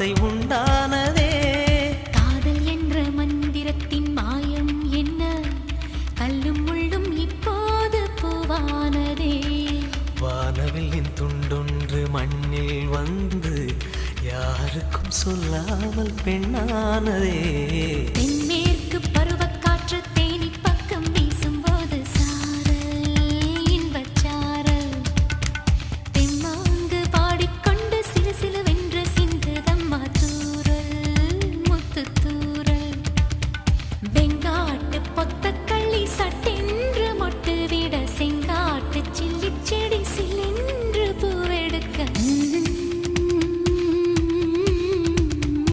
வார்த்தை உண்டானதே. காதல் என்ற மந்திரத்தின் மாயம் என்ன? கல்லும் முள்ளும் இப்போது பூவானதே. வானவில்லின் துண்டொன்று மண்ணில் வந்து யாருக்கும் சொல்லாமல் பெண்ணானதே. பெண்மே